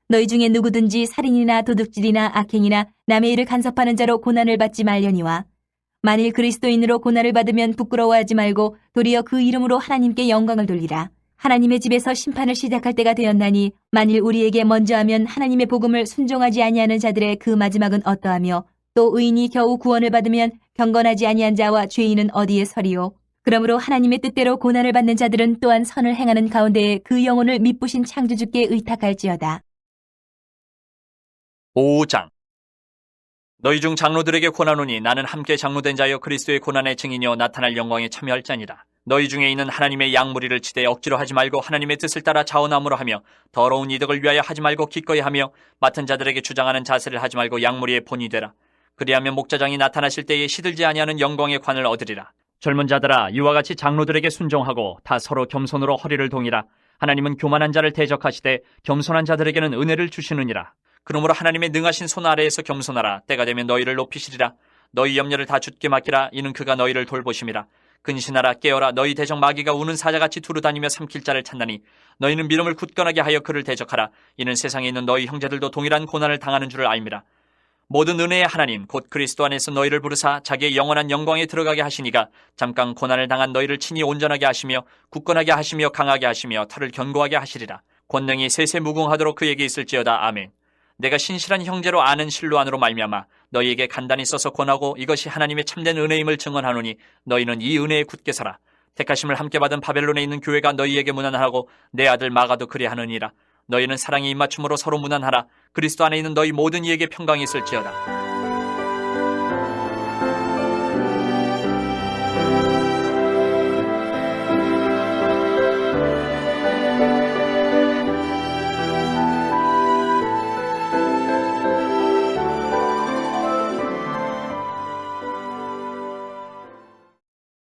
너희 중에 누구든지 살인이나 도둑질이나 악행이나 남의 일을 간섭하는 자로 고난을 받지 말려니와 만일 그리스도인으로 고난을 받으면 부끄러워하지 말고 도리어 그 이름으로 하나님께 영광을 돌리라. 하나님의 집에서 심판을 시작할 때가 되었나니 만일 우리에게 먼저 하면 하나님의 복음을 순종하지 아니하는 자들의 그 마지막은 어떠하며 또 의인이 겨우 구원을 받으면 경건하지 아니한 자와 죄인은 어디에 서리요. 그러므로 하나님의 뜻대로 고난을 받는 자들은 또한 선을 행하는 가운데에 그 영혼을 미쁘신 창조주께 의탁할지어다. 5장. 너희 중 장로들에게 권하노니 나는 함께 장로된 자여 그리스도의 고난의 증인이여 나타날 영광에 참여할 자니라. 너희 중에 있는 하나님의 양무리를 치되 억지로 하지 말고 하나님의 뜻을 따라 자원함으로 하며 더러운 이득을 위하여 하지 말고 기꺼이 하며 맡은 자들에게 주장하는 자세를 하지 말고 양무리의 본이 되라. 그리하면 목자장이 나타나실 때에 시들지 아니하는 영광의 관을 얻으리라. 젊은 자들아, 이와 같이 장로들에게 순종하고 다 서로 겸손으로 허리를 동이라. 하나님은 교만한 자를 대적하시되 겸손한 자들에게는 은혜를 주시느니라. 그러므로 하나님의 능하신 손 아래에서 겸손하라. 때가 되면 너희를 높이시리라. 너희 염려를 다 주께 맡기라. 이는 그가 너희를 돌보심이라. 근신하라 깨어라 너희 대적 마귀가 우는 사자같이 두루다니며 삼킬 자를 찾나니 너희는 믿음을 굳건하게 하여 그를 대적하라. 이는 세상에 있는 너희 형제들도 동일한 고난을 당하는 줄을 알미라. 모든 은혜의 하나님 곧 그리스도 안에서 너희를 부르사 자기의 영원한 영광에 들어가게 하시니가 잠깐 고난을 당한 너희를 친히 온전하게 하시며 굳건하게 하시며 강하게 하시며 털을 견고하게 하시리라. 권능이 세세무궁하도록 그에게 있을지어다. 아멘. 내가 신실한 형제로 아는 실로 안으로 말미암아 너희에게 간단히 써서 권하고 이것이 하나님의 참된 은혜임을 증언하노니 너희는 이 은혜에 굳게 서라. 택하심을 함께 받은 바벨론에 있는 교회가 너희에게 문안하고 내 아들 마가도 그리하느니라. 너희는 사랑의 입맞춤으로 서로 문안하라. 그리스도 안에 있는 너희 모든 이에게 평강이 있을지어다.